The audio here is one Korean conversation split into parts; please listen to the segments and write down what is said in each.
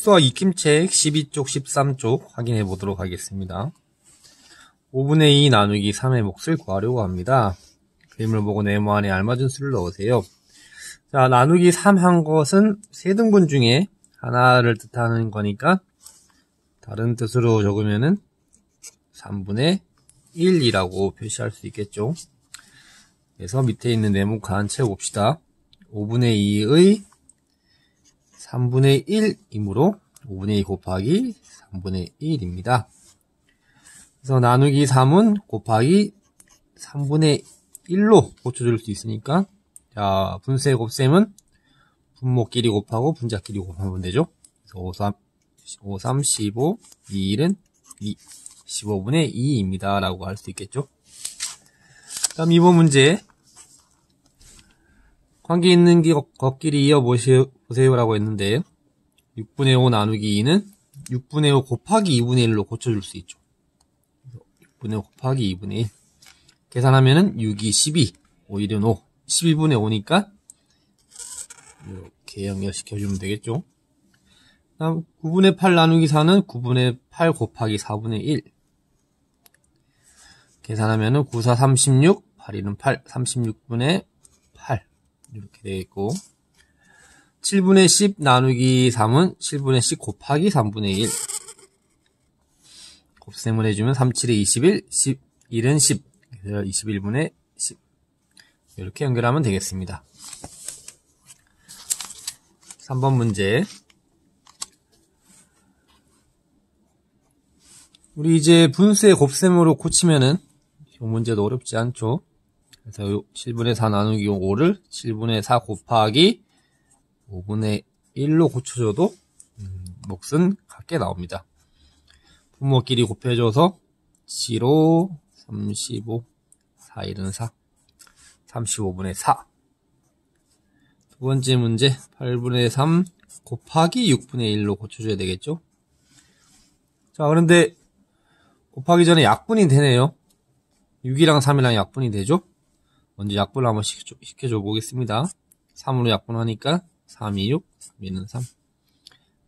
수학 익힘책 12쪽, 13쪽 확인해 보도록 하겠습니다. 5분의 2 나누기 3의 몫을 구하려고 합니다. 그림을 보고 네모 안에 알맞은 수를 넣으세요. 자, 나누기 3 한 것은 세 등분 중에 하나를 뜻하는 거니까 다른 뜻으로 적으면은 3분의 1이라고 표시할 수 있겠죠. 그래서 밑에 있는 네모칸 채워봅시다. 5분의 2의 3분의 1이므로 5분의 2 곱하기 3분의 1입니다. 그래서 나누기 3은 곱하기 3분의 1로 고쳐줄 수 있으니까, 자, 분수의 곱셈은 분모끼리 곱하고 분자끼리 곱하면 되죠. 그래서 5, 3, 15, 2, 1은 2, 15분의 2입니다. 라고 할 수 있겠죠. 다음 2번 문제. 관계 있는 것끼리 이어보세요 라고 했는데, 6분의 5 나누기 2는 6분의 5 곱하기 2분의 1로 고쳐줄 수 있죠. 6분의 5 곱하기 2분의 1. 계산하면은 6, 2, 12, 5, 1은 5, 12분의 5니까 이렇게 연결시켜주면 되겠죠. 다음 9분의 8 나누기 4는 9분의 8 곱하기 4분의 1. 계산하면은 9, 4, 36, 8, 1은 8, 36분의 8. 이렇게 되겠고. 7분의 10 나누기 3은 7분의 10 곱하기 3분의 1. 곱셈을 해주면 3, 7에 21, 11은 10. 그래서 21분의 10. 이렇게 연결하면 되겠습니다. 3번 문제. 우리 이제 분수의 곱셈으로 고치면은 이 문제도 어렵지 않죠. 그래서 7분의 4 나누기 5를 7분의 4 곱하기 5분의 1로 고쳐줘도 몫은 같게 나옵니다. 분모끼리 곱해줘서 7호 35 4, 1은 4 35분의 4. 두 번째 문제 8분의 3 곱하기 6분의 1로 고쳐줘야 되겠죠. 자, 그런데 곱하기 전에 약분이 되네요. 6이랑 3이랑 약분이 되죠. 먼저 약분을 한번 시켜줘 보겠습니다. 3으로 약분하니까 3, 2, 6, 3, 2는 3.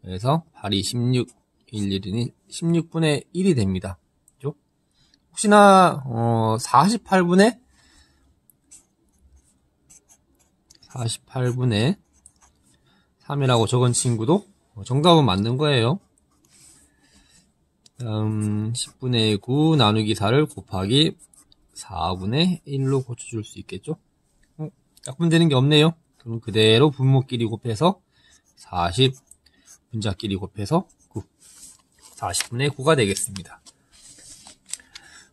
그래서 8이 16, 1, 1은 1, 16분의 1이 됩니다. 그죠? 혹시나 48분의 3이라고 적은 친구도 정답은 맞는 거예요. 다음 10분의 9 나누기 4를 곱하기 4분의 1로 고쳐줄 수 있겠죠? 약분되는 게 없네요. 그럼 그대로 분모끼리 곱해서 40, 분자끼리 곱해서 9. 40분의 9가 되겠습니다.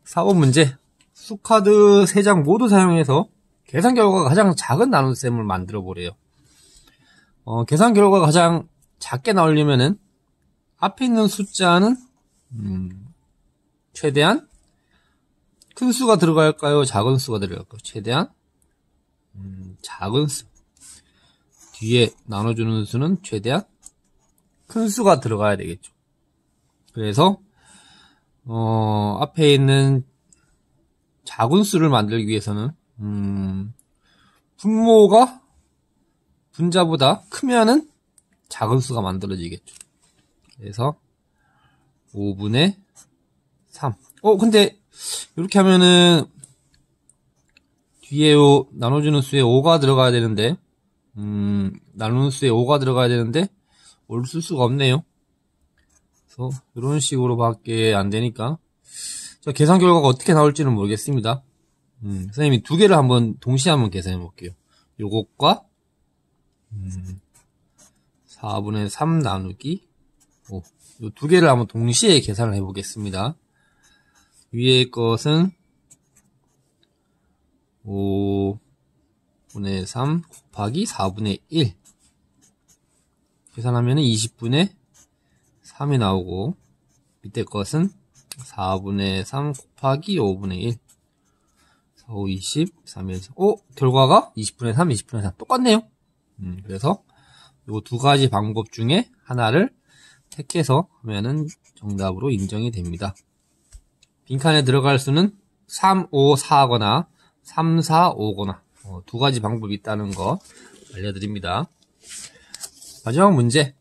4번 문제. 수카드 3장 모두 사용해서 계산 결과가 가장 작은 나눗셈을 만들어 보래요. 계산 결과가 가장 작게 나오려면은 앞에 있는 숫자는 최대한 큰 수가 들어갈까요? 작은 수가 들어갈까요? 최대한 작은 수. 뒤에 나눠주는 수는 최대한 큰 수가 들어가야 되겠죠. 그래서 앞에 있는 작은 수를 만들기 위해서는 분모가 분자보다 크면은 작은 수가 만들어지겠죠. 그래서 5분의 3. 근데 이렇게 하면은 뒤에 나눠주는 수에 5가 들어가야 되는데 나누는 수에 5가 들어가야 되는데 5를 쓸 수가 없네요. 그래서 이런 식으로 밖에 안 되니까 계산 결과가 어떻게 나올지는 모르겠습니다. 선생님이 두 개를 동시에 한번 계산해 볼게요. 요것과 4분의 3 나누기 5. 요 두 개를 한번 동시에 계산을 해 보겠습니다. 위의 것은 5분의 3 곱하기 4분의 1. 계산하면 20분의 3이 나오고, 밑에 것은 4분의 3 곱하기 5분의 1. 4, 5, 20, 3, 1, 4. 결과가 20분의 3, 20분의 3. 똑같네요. 그래서 요 두 가지 방법 중에 하나를 택해서 하면은 정답으로 인정이 됩니다. 빈칸에 들어갈 수는 3, 5, 4거나 3, 4, 5거나 두 가지 방법이 있다는 거 알려드립니다. 마지막 문제.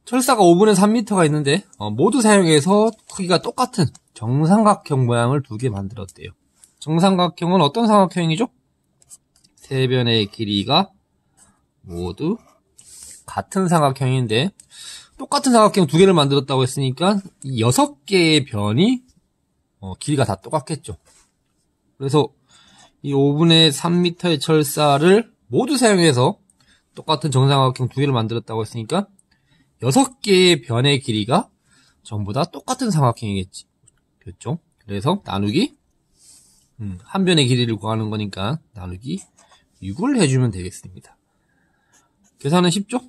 철사가 5분의 3m가 있는데 모두 사용해서 크기가 똑같은 정삼각형 모양을 두 개 만들었대요. 정삼각형은 어떤 삼각형이죠? 세 변의 길이가 모두 같은 삼각형인데 똑같은 삼각형 두 개를 만들었다고 했으니까 6개의 변이 길이가 다 똑같겠죠. 그래서 이 5분의 3m의 철사를 모두 사용해서 똑같은 정삼각형 두 개를 만들었다고 했으니까 6개의 변의 길이가 전부 다 똑같은 삼각형이겠지. 그렇죠? 그래서 나누기 한 변의 길이를 구하는 거니까 나누기 6을 해주면 되겠습니다. 계산은 쉽죠?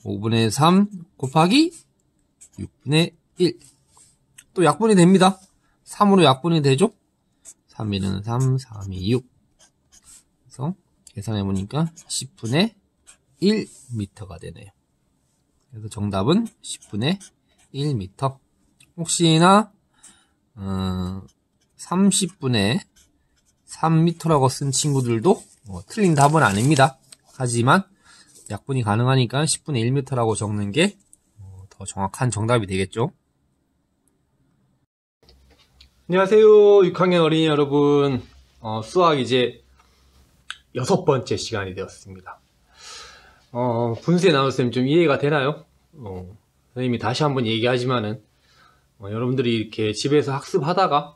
5분의 3 곱하기 6분의 1. 또 약분이 됩니다. 3으로 약분이 되죠? 3, 1은 3, 3, 2, 6. 그래서 계산해보니까 10분의 1m가 되네요. 그래서 정답은 10분의 1m. 혹시나 30분의 3m라고 쓴 친구들도 틀린 답은 아닙니다. 하지만 약분이 가능하니까 10분의 1m라고 적는 게 더 정확한 정답이 되겠죠. 안녕하세요. 6학년 어린이 여러분. 수학 이제 6번째 시간이 되었습니다. 분수의 나눗셈 좀 이해가 되나요? 선생님이 다시 한번 얘기하지만은 여러분들이 이렇게 집에서 학습하다가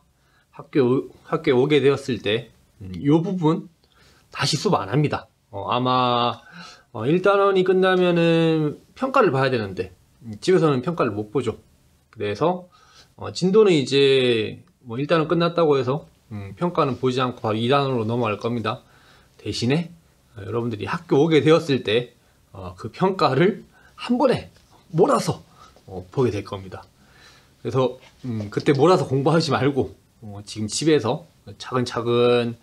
학교에 오게 되었을 때 이 부분 다시 수업 안 합니다. 아마 1단원이 끝나면은 평가를 봐야 되는데 집에서는 평가를 못 보죠. 그래서 진도는 이제 1단원 끝났다고 해서 평가는 보지 않고 바로 2단원으로 넘어갈 겁니다. 대신에 여러분들이 학교 오게 되었을 때 그 평가를 한 번에 몰아서 보게 될 겁니다. 그래서 그때 몰아서 공부하지 말고 지금 집에서 차근차근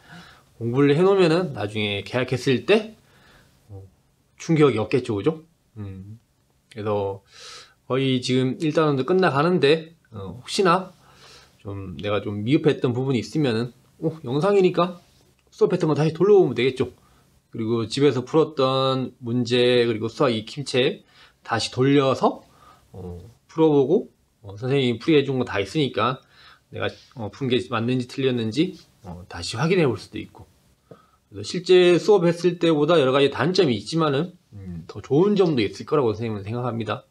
공부를 해놓으면은 나중에 개학했을 때 충격이 없겠죠, 그죠? 그래서 거의 지금 1단원도 끝나가는데 혹시나 좀 내가 좀 미흡했던 부분이 있으면은 영상이니까 수업했던 거 다시 돌려보면 되겠죠. 그리고 집에서 풀었던 문제 그리고 수학 익힘책 다시 돌려서 풀어보고 선생님이 풀이해준 거 다 있으니까 내가 푼 게 맞는지 틀렸는지 다시 확인해 볼 수도 있고. 그래서 실제 수업했을 때보다 여러 가지 단점이 있지만은 더 좋은 점도 있을 거라고 선생님은 생각합니다.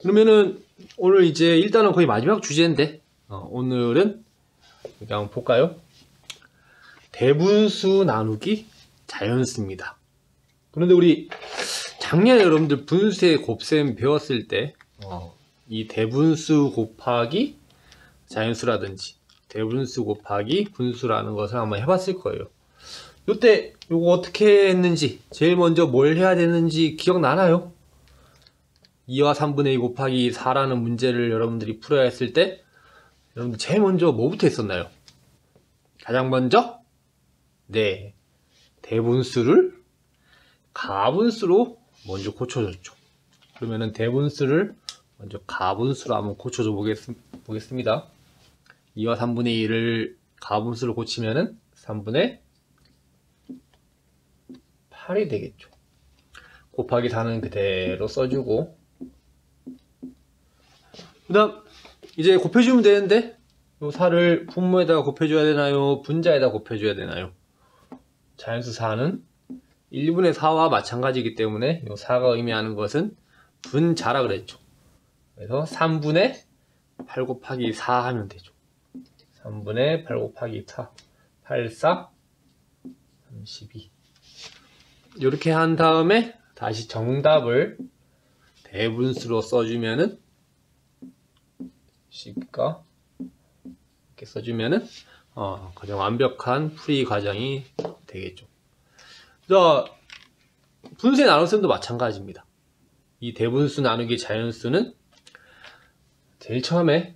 그러면은 오늘 이제 일단은 거의 마지막 주제인데 오늘은 여기 한번 볼까요? 대분수 나누기 자연수입니다. 그런데 우리 작년에 여러분들 분수의 곱셈 배웠을 때 이 대분수 곱하기 자연수라든지 대분수 곱하기 분수라는 것을 한번 해봤을 거예요. 이때 이거 어떻게 했는지 제일 먼저 뭘 해야 되는지 기억나나요? 2와 3분의 2 곱하기 4라는 문제를 여러분들이 풀어야 했을 때 여러분들 제일 먼저 뭐부터 했었나요? 가장 먼저 네, 대분수를 가분수로 먼저 고쳐줬죠. 그러면은 대분수를 먼저 가분수로 한번 고쳐줘 보겠습니다. 2와 3분의 1을 가분수로 고치면은 3분의 8이 되겠죠. 곱하기 4는 그대로 써주고 그 다음 이제 곱해주면 되는데 이 4를 분모에다가 곱해줘야 되나요? 분자에다 곱해줘야 되나요? 자연수 4는 1분의 4와 마찬가지이기 때문에 이 4가 의미하는 것은 분자라 그랬죠. 그래서 3분의 8 곱하기 4 하면 되죠. 3분의 8 곱하기 4 8, 4 32 이렇게 한 다음에 다시 정답을 대분수로 써주면은 10가 이렇게 써주면은 가장 완벽한 풀이 과정이 되겠죠. 자, 분수의 나눗셈도 마찬가지입니다. 이 대분수 나누기 자연수는 제일 처음에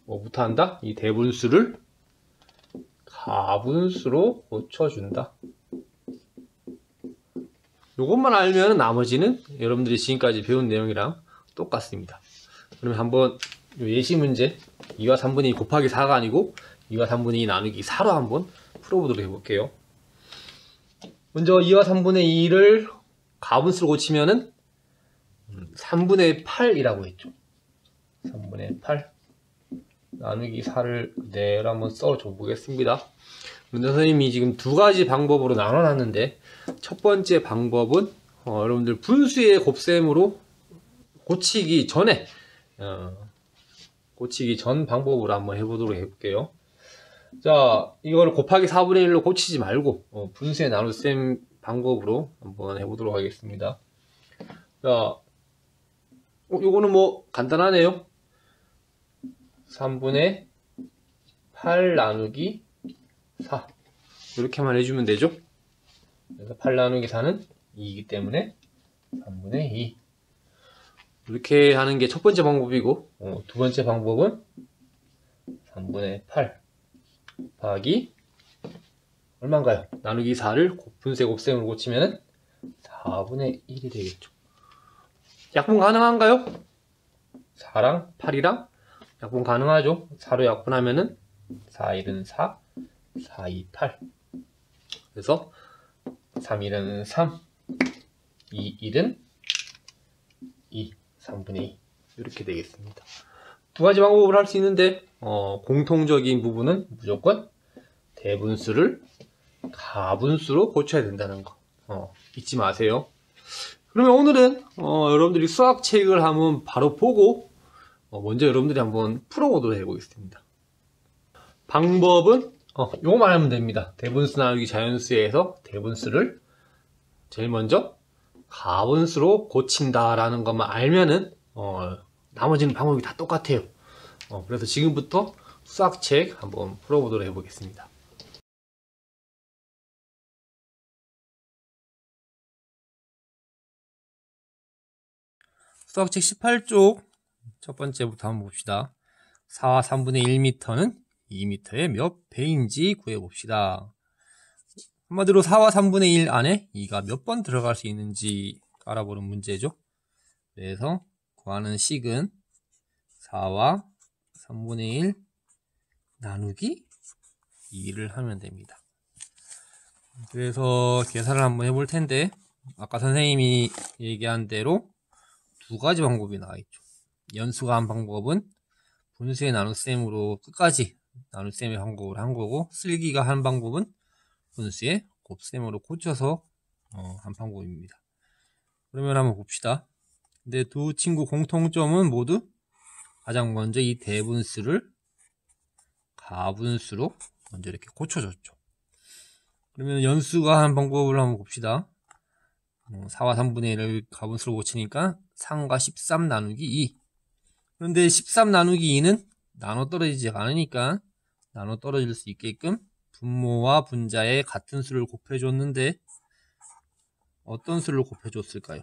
뭐부터 한다? 이 대분수를 가분수로 고쳐준다. 이것만 알면 나머지는 여러분들이 지금까지 배운 내용이랑 똑같습니다. 그러면 한번 예시 문제 2와 3분의 2 곱하기 4가 아니고 2와 3분의 2 나누기 4로 한번 풀어보도록 해볼게요. 먼저 2와 3분의 2를 가분수로 고치면은 3분의 8이라고 했죠. 3분의 8 나누기 4를 그대로 한번 써줘 보겠습니다. 그런데 선생님이 지금 두 가지 방법으로 나눠놨는데, 첫 번째 방법은 여러분들 분수의 곱셈으로 고치기 전에 고치기 전 방법으로 한번 해보도록 해볼게요. 자, 이걸 곱하기 4분의 1로 고치지 말고 분수의 나눗셈 방법으로 한번 해보도록 하겠습니다. 자, 요거는 뭐 간단하네요. 3분의 8 나누기 4 이렇게만 해주면 되죠. 그래서 8 나누기 4는 2이기 때문에 3분의 2 이렇게 하는 게 첫 번째 방법이고, 두 번째 방법은 3분의 8 곱하기 얼마인가요? 나누기 4를 분수의 곱셈으로 고치면 4분의 1이 되겠죠. 약분 가능한가요? 4랑 8이랑 약분 가능하죠. 4로 약분하면은 4, 1은 4, 4, 2, 8. 그래서 3, 1은 3, 2, 1은 2, 3분의 2. 이렇게 되겠습니다. 두 가지 방법을 할 수 있는데, 공통적인 부분은 무조건 대분수를 가분수로 고쳐야 된다는 거. 잊지 마세요. 그러면 오늘은 여러분들이 수학책을 한번 바로 보고 먼저 여러분들이 한번 풀어보도록 해보겠습니다. 방법은 요거만 하면 됩니다. 대분수 나누기 자연수에서 대분수를 제일 먼저 가분수로 고친다라는 것만 알면은 나머지는 방법이 다 똑같아요. 그래서 지금부터 수학책 한번 풀어보도록 해보겠습니다. 수학책 18쪽 첫 번째부터 한번 봅시다. 4와 3분의 1m는 2m의 몇 배인지 구해봅시다. 한마디로 4와 3분의 1 안에 2가 몇 번 들어갈 수 있는지 알아보는 문제죠. 그래서 구하는 식은 4와 3분의 1 나누기 2를 하면 됩니다. 그래서 계산을 한번 해볼 텐데, 아까 선생님이 얘기한 대로 두 가지 방법이 나와있죠. 연수가 한 방법은 분수의 나눗셈으로 끝까지 나눗셈의 방법을 한 거고, 쓸기가 한 방법은 분수의 곱셈으로 고쳐서 한 방법입니다. 그러면 한번 봅시다. 근데 두 친구 공통점은 모두 가장 먼저 이 대분수를 가분수로 먼저 이렇게 고쳐줬죠. 그러면 연수가 한 방법을 한번 봅시다. 4와 3분의 1을 가분수로 고치니까 3과 13 나누기 2. 그런데 13 나누기 2는 나눠 떨어지지 않으니까 나눠 떨어질 수 있게끔 분모와 분자의 같은 수를 곱해줬는데, 어떤 수를 곱해줬을까요?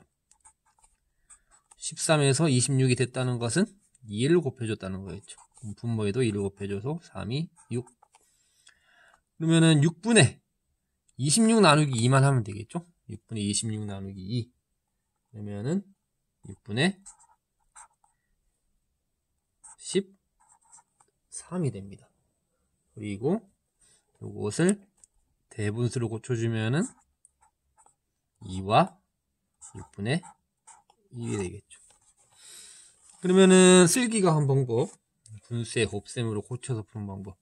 13에서 26이 됐다는 것은 2를 곱해줬다는 거였죠. 분모에도 2를 곱해줘서 3이 6. 그러면은 6분의 26 나누기 2만 하면 되겠죠? 6분의 26 나누기 2. 그러면은 6분의 13이 됩니다. 그리고 이것을 대분수로 고쳐주면은 2와 6분의 1이 되겠죠. 그러면은 쓸기가 한 방법, 분수의 곱셈으로 고쳐서 푸는 방법.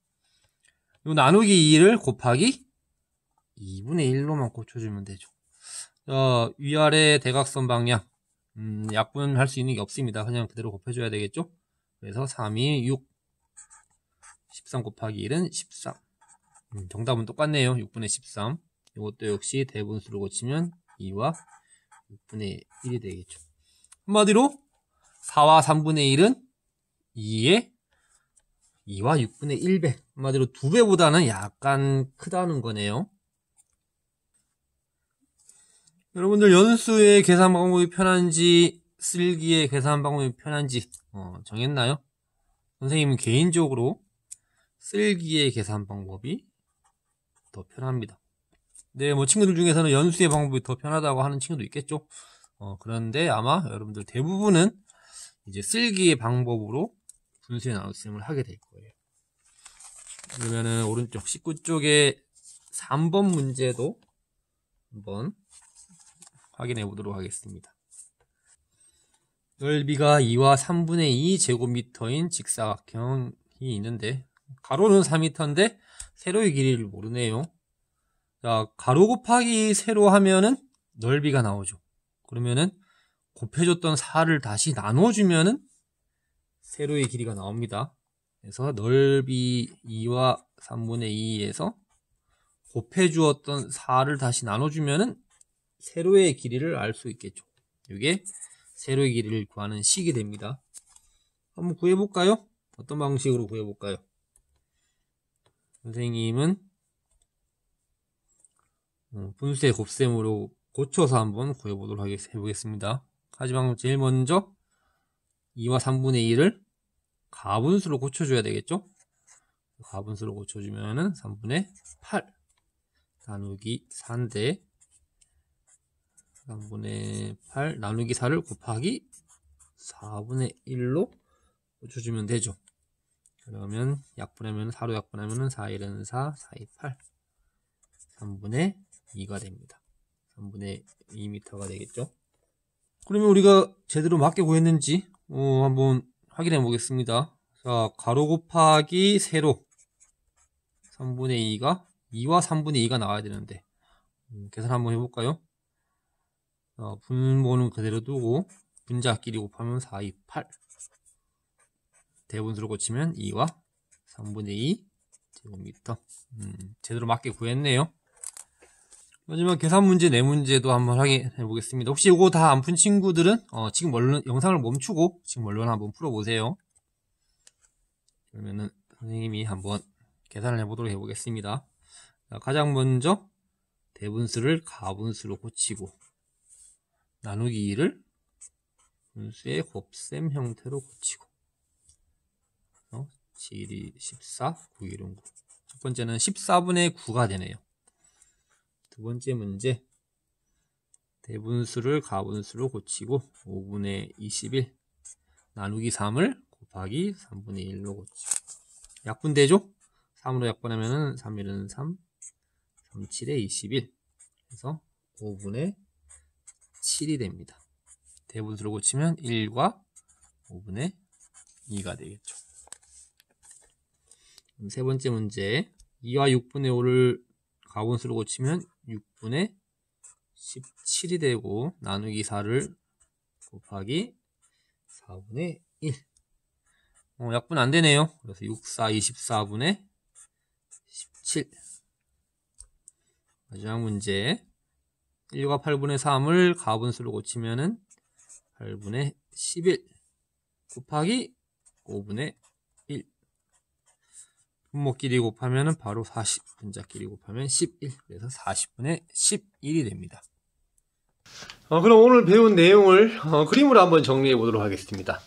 요 나누기 2를 곱하기 2분의 1로만 고쳐주면 되죠. 위아래 대각선 방향, 약분할 수 있는 게 없습니다. 그냥 그대로 곱해줘야 되겠죠. 그래서 3이 6, 13 곱하기 1은 13. 정답은 똑같네요. 6분의 13. 이것도 역시 대분수로 고치면 2와 6분의 1이 되겠죠. 한마디로 4와 3분의 1은 2의 2와 6분의 1배. 한마디로 2배보다는 약간 크다는 거네요. 여러분들 연수의 계산 방법이 편한지 쓸기의 계산 방법이 편한지 정했나요? 선생님은 개인적으로 쓸기의 계산 방법이 더 편합니다. 네, 뭐 친구들 중에서는 연수의 방법이 더 편하다고 하는 친구도 있겠죠. 그런데 아마 여러분들 대부분은 이제 쓸기의 방법으로 분수의 나눗셈을 하게 될 거예요. 그러면은 오른쪽 19쪽에 3번 문제도 한번 확인해 보도록 하겠습니다. 넓이가 2와 3분의 2 제곱미터인 직사각형이 있는데 가로는 4m인데 세로의 길이를 모르네요. 자, 가로 곱하기 세로 하면은 넓이가 나오죠. 그러면은 곱해줬던 4를 다시 나눠주면은 세로의 길이가 나옵니다. 그래서 넓이 2와 3분의 2에서 곱해주었던 4를 다시 나눠주면은 세로의 길이를 알 수 있겠죠. 이게 세로의 길이를 구하는 식이 됩니다. 한번 구해볼까요? 어떤 방식으로 구해볼까요? 선생님은 분수의 곱셈으로 고쳐서 한번 구해보도록 해보겠습니다. 하지만 제일 먼저 2와 3분의 2를 가분수로 고쳐줘야 되겠죠? 가분수로 고쳐주면은 3분의 8 나누기 4인데 3분의 8 나누기 4를 곱하기 4분의 1로 고쳐주면 되죠. 그러면 약분하면 4로 약분하면 4, 1은 4, 4, 2, 8 3분의 2가 됩니다. 3분의 2m가 되겠죠. 그러면 우리가 제대로 맞게 구했는지 한번 확인해 보겠습니다. 자, 가로 곱하기 세로 3분의 2가 2와 3분의 2가 나와야 되는데 계산 한번 해볼까요? 분모는 그대로 두고 분자끼리 곱하면 4, 2, 8 대분수로 고치면 2와 3분의 2 제곱미터. 제대로 맞게 구했네요. 마지막 계산 문제 4문제도 한번 확인해 보겠습니다. 혹시 이거 다 안 푼 친구들은 지금 얼른 영상을 멈추고 지금 얼른 한번 풀어보세요. 그러면은 선생님이 한번 계산을 해보도록 해보겠습니다. 자, 가장 먼저 대분수를 가분수로 고치고 나누기 2를 분수의 곱셈 형태로 고치고 7, 2, 14, 9, 1은 9. 첫 번째는 14분의 9가 되네요. 두 번째 문제 대분수를 가분수로 고치고 5분의 21 나누기 3을 곱하기 3분의 1로 고치고 약분되죠? 3으로 약분하면 3, 1은 3, 3, 7에 21 그래서 5분의 7이 됩니다. 대분수로 고치면 1과 5분의 2가 되겠죠. 세 번째 문제 2와 6분의 5를 가분수로 고치면 6분의 17이 되고 나누기 4를 곱하기 4분의 1 약분 안되네요. 그래서 6, 4, 24분의 17 마지막 문제 1과 8분의 3을 가분수로 고치면은 8분의 11 곱하기 5분의 1 분모끼리 곱하면 바로 40 분자끼리 곱하면 11 그래서 40분의 11이 됩니다. 그럼 오늘 배운 내용을 그림으로 한번 정리해 보도록 하겠습니다.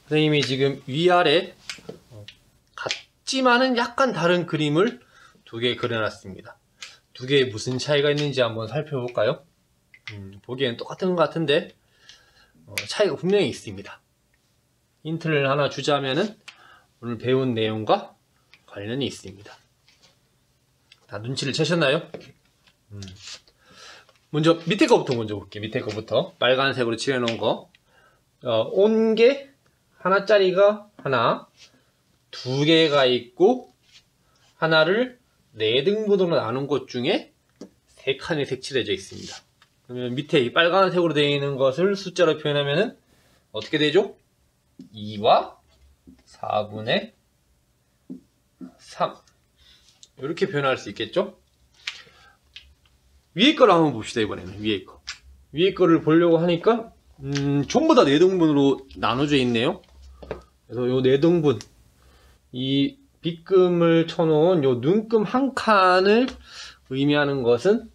선생님이 지금 위아래 같지만은 약간 다른 그림을 두 개 그려놨습니다. 두 개에 무슨 차이가 있는지 한번 살펴볼까요? 보기엔 똑같은 것 같은데 차이가 분명히 있습니다. 힌트를 하나 주자면은 오늘 배운 내용과 관련이 있습니다. 다 눈치를 채셨나요? 먼저 밑에 거부터 먼저 볼게요. 밑에 거부터 빨간색으로 칠해놓은 거 온 게 하나짜리가 하나, 두 개가 있고 하나를 4등분으로 나눈 것 중에 3칸이 색칠해져 있습니다. 그러면 밑에 이 빨간색으로 되어 있는 것을 숫자로 표현하면 어떻게 되죠? 2와 4분의 3 이렇게 표현할 수 있겠죠? 위에 거를 한번 봅시다. 이번에는 위에 거를 보려고 하니까 전부 다 4등분으로 나눠져 있네요. 그래서 요 4등분 이 빗금을 쳐놓은 요 눈금 한 칸을 의미하는 것은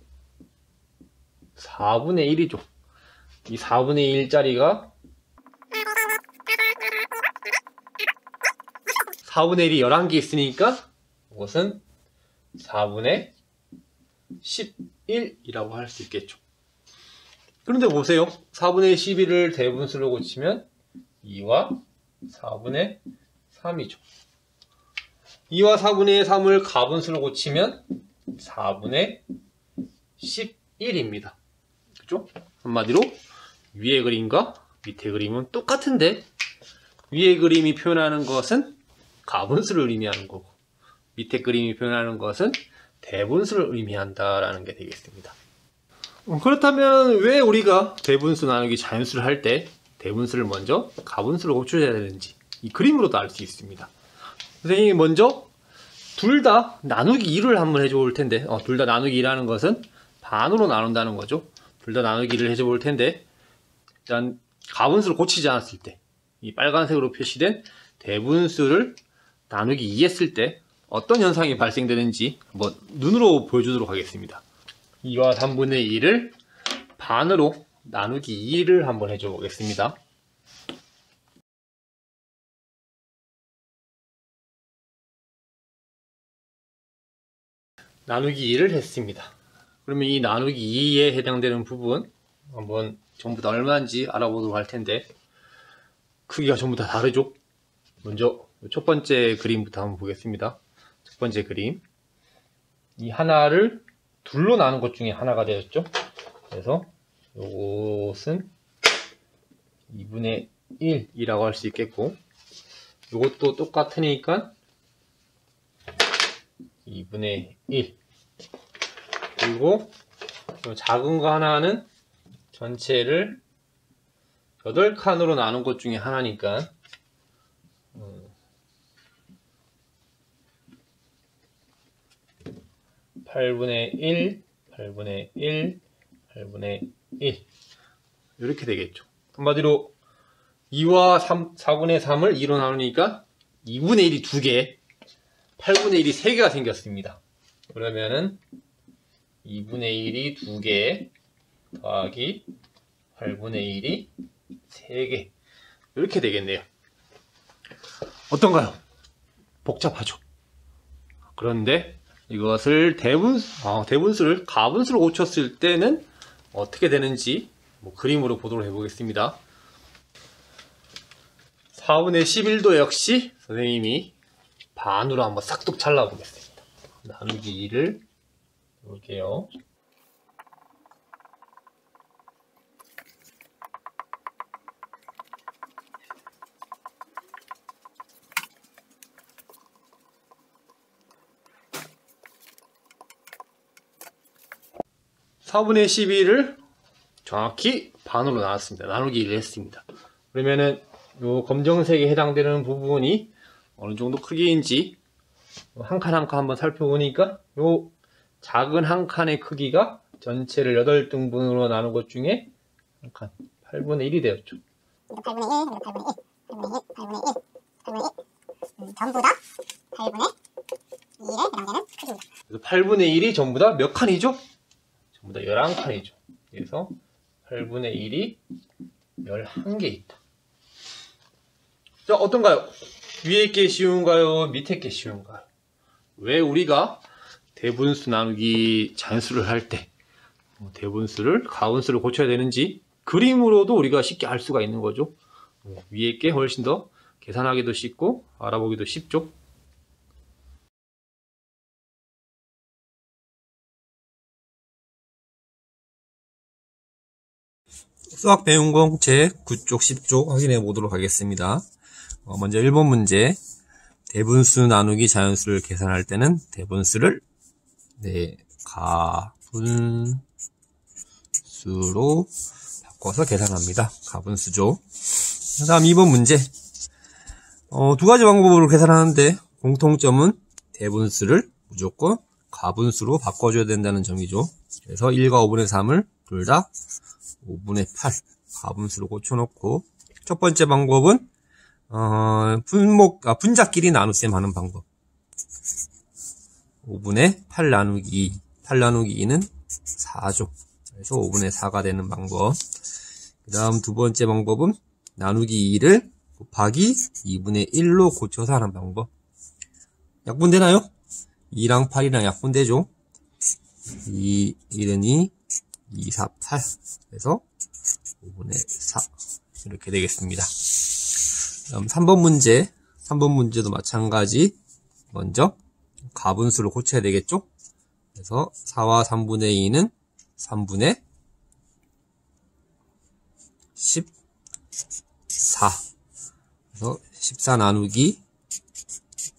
4분의 1이죠. 이 4분의 1짜리가 4분의 1이 11개 있으니까 이것은 4분의 11이라고 할 수 있겠죠. 그런데 보세요. 4분의 11을 대분수로 고치면 2와 4분의 3이죠. 2와 4분의 3을 가분수로 고치면 4분의 11입니다. 그죠? 한마디로 위의 그림과 밑에 그림은 똑같은데 위에 그림이 표현하는 것은 가분수를 의미하는 거고 밑에 그림이 표현하는 것은 대분수를 의미한다라는 게 되겠습니다. 그렇다면 왜 우리가 대분수 나누기 자연수를 할 때 대분수를 먼저 가분수로 고쳐야 되는지 이 그림으로도 알 수 있습니다. 선생님이 먼저 둘 다 나누기 2를 한번 해줘 볼 텐데 둘 다 나누기 2라는 것은 반으로 나눈다는 거죠. 둘 다 나누기 2를 해줘 볼 텐데 일단 가분수를 고치지 않았을 때 이 빨간색으로 표시된 대분수를 나누기 2 했을 때 어떤 현상이 발생되는지 한번 눈으로 보여주도록 하겠습니다. 2와 3분의 2를 반으로 나누기 2를 한번 해줘 보겠습니다. 나누기 2를 했습니다. 그러면 이 나누기 2에 해당되는 부분 한번 전부 다 얼마인지 알아보도록 할 텐데 크기가 전부 다 다르죠? 먼저 첫 번째 그림부터 한번 보겠습니다. 첫 번째 그림 이 하나를 둘로 나눈 것 중에 하나가 되었죠? 그래서 이것은 2분의 1이라고 할 수 있겠고 이것도 똑같으니까 2분의 1 그리고 작은 거 하나는 전체를 8칸으로 나눈 것 중에 하나니까 8분의 1, 8분의 1, 8분의 1 이렇게 되겠죠. 한마디로 2와 4분의 3을 2로 나누니까 2분의 1이 2개, 8분의 1이 3개가 생겼습니다. 그러면은 2분의 1이 2개 더하기 8분의 1이 3개 이렇게 되겠네요. 어떤가요? 복잡하죠? 그런데 이것을 대분수를 가분수로 고쳤을 때는 어떻게 되는지 그림으로 보도록 해보겠습니다. 4분의 11도 역시 선생님이 반으로 한번 싹둑 잘라보겠습니다. 나누기 2를 해볼게요. (4분의 12를) 정확히 반으로 나눴습니다. 나누기 1을 했습니다. 그러면은 요 검정색에 해당되는 부분이 어느 정도 크기인지 한 칸 한 칸 한번 살펴보니까 요 작은 한 칸의 크기가 전체를 8등분으로 나눈 것 중에 한 칸 8분의 1이 되었죠. 8분의 1, 8분의 1, 8분의 1, 8분의 1, 8분의 1 전부 다 8분의 2에 해당되는 크기입니다. 그래서 8분의 1이 전부 다 몇 칸이죠? 전부 다 11칸이죠. 그래서 8분의 1이 11개 있다. 자, 어떤가요? 위에 게 쉬운가요? 밑에 게 쉬운가요? 왜 우리가 대분수 나누기 자연수를 할 때 대분수를 가분수를 고쳐야 되는지 그림으로도 우리가 쉽게 알 수가 있는 거죠. 위에 게 훨씬 더 계산하기도 쉽고 알아보기도 쉽죠. 수학 배운 공책 9쪽 10쪽 확인해 보도록 하겠습니다. 먼저 1번 문제 대분수 나누기 자연수를 계산할 때는 대분수를 가분수로 바꿔서 계산합니다. 가분수죠. 그 다음 2번 문제 두 가지 방법으로 계산하는데 공통점은 대분수를 무조건 가분수로 바꿔줘야 된다는 점이죠. 그래서 1과 5분의 3을 둘 다 5분의 8 가분수로 고쳐놓고 첫 번째 방법은 분자끼리 나눗셈 하는 방법 5분의 8 나누기 2 8 나누기 2는 4죠. 그래서 5분의 4가 되는 방법. 그 다음 두 번째 방법은 나누기 2를 곱하기 2분의 1로 고쳐서 하는 방법. 약분되나요? 2랑 8이랑 약분되죠. 2, 1은 2, 2, 4, 8. 그래서 5분의 4. 이렇게 되겠습니다. 다음 3번 문제. 3번 문제도 마찬가지. 먼저 가분수를 고쳐야 되겠죠? 그래서 4와 3분의 2는 3분의 10 4. 그래서 14 나누기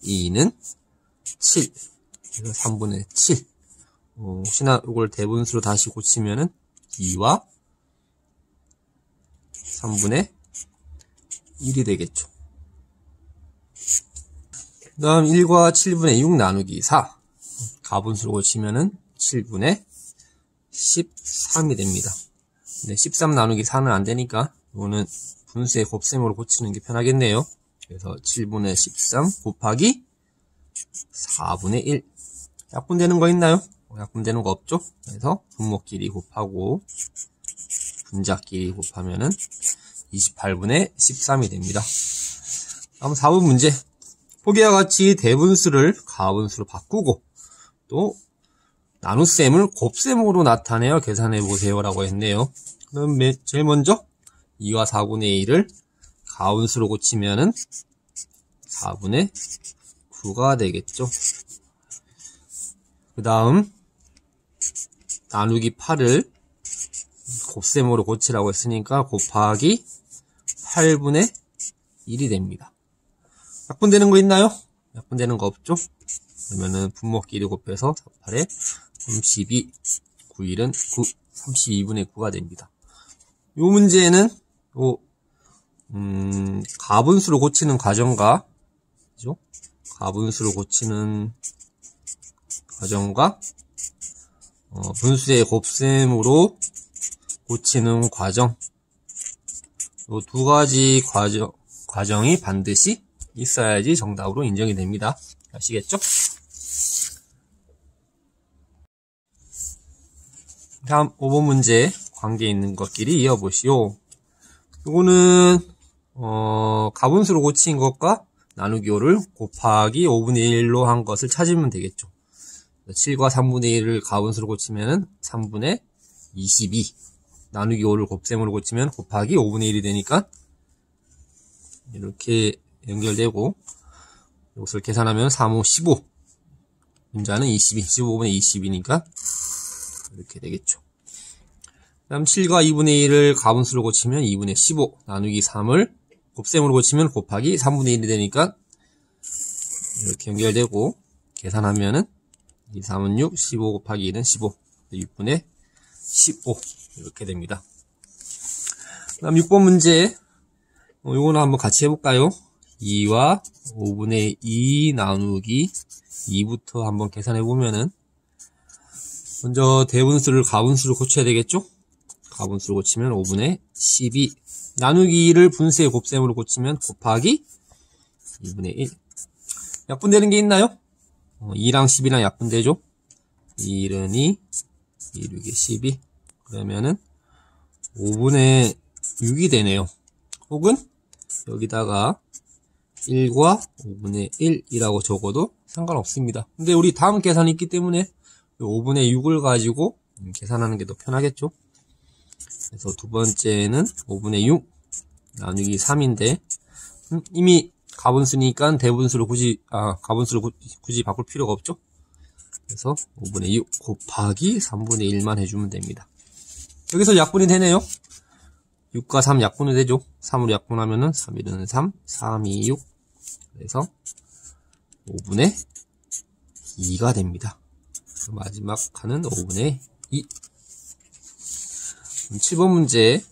2는 7. 그래서 3분의 7. 혹시나 이걸 대분수로 다시 고치면은 2와 3분의 1이 되겠죠. 그 다음 1과 7분의 6 나누기 4. 가분수로 고치면은 7분의 13이 됩니다. 근데 13 나누기 4는 안 되니까 이거는 분수의 곱셈으로 고치는 게 편하겠네요. 그래서 7분의 13 곱하기 4분의 1. 약분되는 거 있나요? 약분되는 거 없죠? 그래서 분모끼리 곱하고 분자끼리 곱하면은 28분의 13이 됩니다. 다음 4번 문제. 보기와 같이 대분수를 가분수로 바꾸고 또 나눗셈을 곱셈으로 나타내어 계산해 보세요 라고 했네요. 그럼 제일 먼저 2와 4분의 1을 가분수로 고치면은 4분의 9가 되겠죠. 그 다음 나누기 8을 곱셈으로 고치라고 했으니까 곱하기 8분의 1이 됩니다. 약분되는 거 있나요? 약분되는 거 없죠? 그러면은 분모끼리 곱해서 48에 32, 91은 9, 32분의 9가 됩니다. 요 문제는 가분수로 고치는 과정과 그죠? 가분수로 고치는 과정과 분수의 곱셈으로 고치는 과정, 요 두 가지 과정이 반드시 있어야지 정답으로 인정이 됩니다. 아시겠죠? 다음 5번 문제 관계 있는 것끼리 이어보시오. 요거는 가분수로 고친 것과 나누기 5를 곱하기 5분의 1로 한 것을 찾으면 되겠죠. 7과 3분의 1을 가분수로 고치면 3분의 22. 나누기 5를 곱셈으로 고치면 곱하기 5분의 1이 되니까 이렇게 연결되고 이것을 계산하면 3, 5, 15. 분자는 22. 15분의 20이니까 이렇게 되겠죠. 그 다음 7과 2분의 1을 가분수로 고치면 2분의 15. 나누기 3을 곱셈으로 고치면 곱하기 3분의 1이 되니까 이렇게 연결되고 계산하면은 2, 3은 6, 15 곱하기 1은 15. 6분의 15. 이렇게 됩니다. 그 다음 6번 문제. 요거는 한번 같이 해볼까요? 2와 5분의 2 나누기 2부터 한번 계산해보면은 먼저 대분수를 가분수로 고쳐야 되겠죠? 가분수로 고치면 5분의 12. 나누기 2를 분수의 곱셈으로 고치면 곱하기 2분의 1. 약분되는 게 있나요? 2랑 12랑 약분되죠? 2는 2, 2, 6에 12. 그러면은 5분의 6이 되네요. 혹은 여기다가 1과 5분의 1이라고 적어도 상관없습니다. 근데 우리 다음 계산이 있기 때문에 5분의 6을 가지고 계산하는 게 더 편하겠죠? 그래서 두 번째는 5분의 6 나누기 3인데 이미 가분수니까 대분수를 가분수를 굳이 바꿀 필요가 없죠? 그래서 5분의 6 곱하기 3분의 1만 해주면 됩니다. 여기서 약분이 되네요. 6과 3 약분이 되죠. 3으로 약분하면은 3, 1은 3, 3, 2, 6. 그래서 5분의 2가 됩니다. 마지막 칸은 5분의 2. 7번 문제.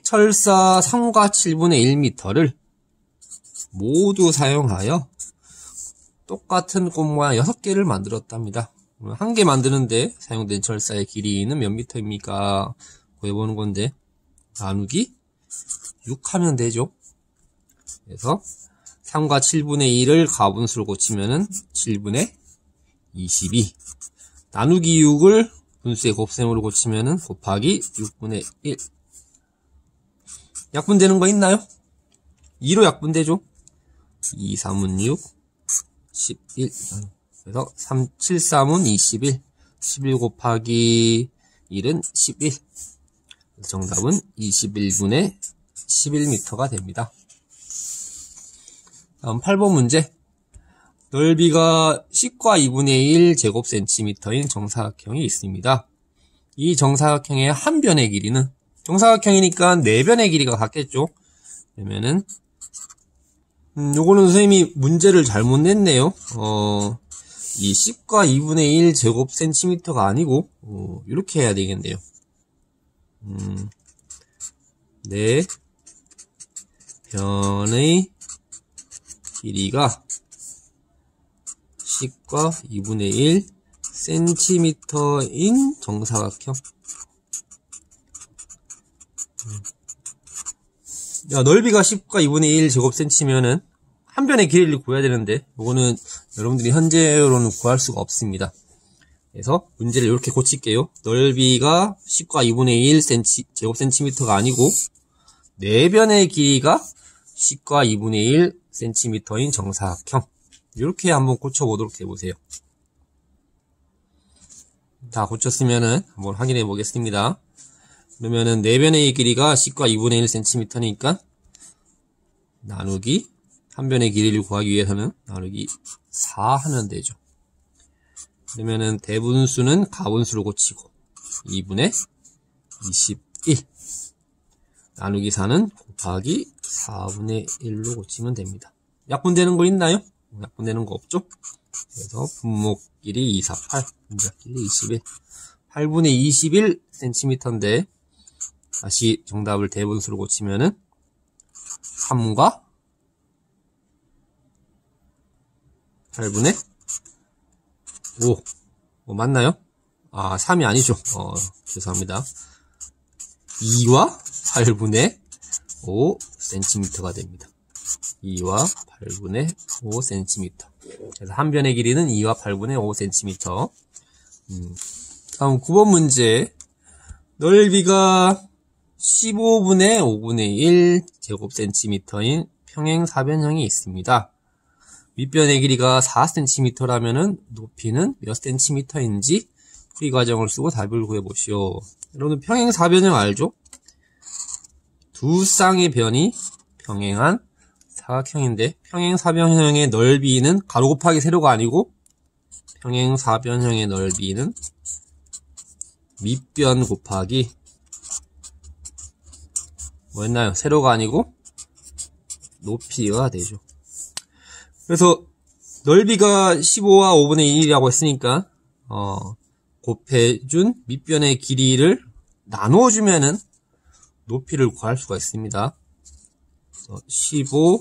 철사 3과 7분의 1m를 모두 사용하여 똑같은 꽃 모양 6개를 만들었답니다. 한 개 만드는데 사용된 철사의 길이는 몇 미터입니까? 구해보는 건데 나누기 6 하면 되죠. 그래서 3과 7분의 1을 가분수로 고치면은 7분의 22. 나누기 6을 분수의 곱셈으로 고치면은 곱하기 6분의 1. 약분되는 거 있나요? 2로 약분되죠. 2, 3은 6, 11. 그래서 3, 7, 3은 21. 11 곱하기 1은 11. 정답은 21분의 11m가 됩니다. 다음 8번 문제. 넓이가 10과 2분의 1 제곱센티미터인 정사각형이 있습니다. 이 정사각형의 한 변의 길이는 정사각형이니까 내변의 길이가 같겠죠. 그러면은 요거는 선생님이 문제를 잘못 냈네요. 이 10과 2분의 1 제곱 센티미터가 아니고 이렇게 해야 되겠네요. 내변의 길이가 10과 2분의 1 센티미터인 정사각형. 야, 넓이가 10과 2분의 1 제곱 센티면은 한 변의 길이를 구해야 되는데 이거는 여러분들이 현재로는 구할 수가 없습니다. 그래서 문제를 이렇게 고칠게요. 넓이가 10과 2분의 1 제곱 센티미터가 아니고 내변의 길이가 10과 2분의 1 센티미터인 정사각형. 이렇게 한번 고쳐보도록 해보세요. 다 고쳤으면은 한번 확인해 보겠습니다. 그러면은 내변의 길이가 10과 2분의 1 센티미터니까 나누기 한 변의 길이를 구하기 위해서는 나누기 4 하면 되죠. 그러면은 대분수는 가분수로 고치고 2분의 21 나누기 4는 곱하기 4분의 1로 고치면 됩니다. 약분되는 거 있나요? 약분되는 거 없죠? 그래서 분모끼리 248, 분자끼리 21 8분의 21 cm인데 다시 정답을 대분수로 고치면은 3과 8분의 5 맞나요? 3이 아니죠. 죄송합니다. 2와 8분의 5cm가 됩니다. 2와 8분의 5cm. 그래서 한 변의 길이는 2와 8분의 5cm. 다음 9번 문제. 넓이가 15분의 5분의 1 제곱센티미터인 평행 사변형이 있습니다. 밑변의 길이가 4cm라면은 높이는 몇 cm인지 풀이 과정을 쓰고 답을 구해보시오. 여러분 평행 사변형 알죠? 두 쌍의 변이 평행한 사각형인데 평행 사변형의 넓이는 가로 곱하기 세로가 아니고 평행 사변형의 넓이는 밑변 곱하기 뭐였나요? 세로가 아니고 높이가 되죠. 그래서 넓이가 15와 5분의 1이라고 했으니까 곱해준 밑변의 길이를 나누어주면은 높이를 구할 수가 있습니다. 15와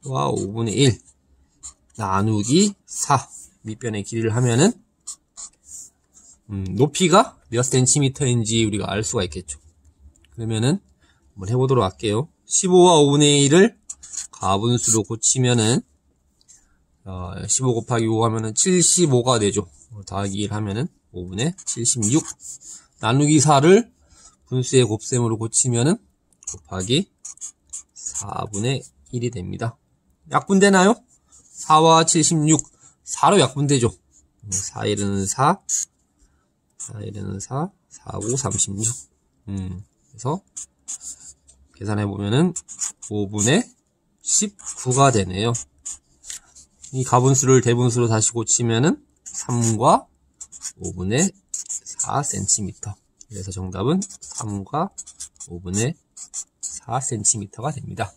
5분의 1 나누기 4 밑변의 길이를 하면은 높이가 몇 센티미터인지 우리가 알 수가 있겠죠. 그러면은 한번 해보도록 할게요. 15와 5분의 1을 가분수로 고치면은 15 곱하기 5 하면은 75가 되죠. 더하기 1 하면은 5분의 76 나누기 4를 분수의 곱셈으로 고치면은 곱하기 4분의 1이 됩니다. 약분되나요? 4와 76 4로 약분되죠. 4일은 4 4일은 4 4고 36 그래서 계산해보면은 5분의 19가 되네요. 이 가분수를 대분수로 다시 고치면은 3과 5분의 4cm. 그래서 정답은 3과 5분의 4cm가 됩니다.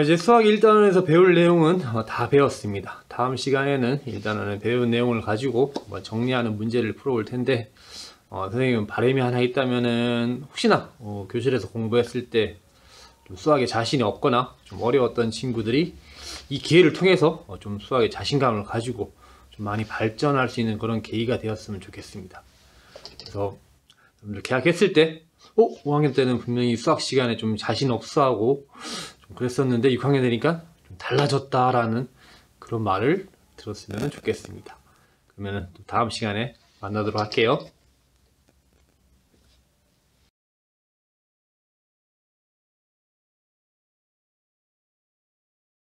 이제 수학 1단원에서 배울 내용은 다 배웠습니다. 다음 시간에는 1단원에 배운 내용을 가지고 정리하는 문제를 풀어볼 텐데 선생님은 바람이 하나 있다면은 혹시나 교실에서 공부했을 때 좀 수학에 자신이 없거나 좀 어려웠던 친구들이 이 기회를 통해서 좀 수학에 자신감을 가지고 좀 많이 발전할 수 있는 그런 계기가 되었으면 좋겠습니다. 그래서 여러분들 개학했을 때 5학년 때는 분명히 수학 시간에 좀 자신 없어 하고 좀 그랬었는데 6학년 되니까 좀 달라졌다라는 그런 말을 들었으면 좋겠습니다. 그러면은 또 다음 시간에 만나도록 할게요.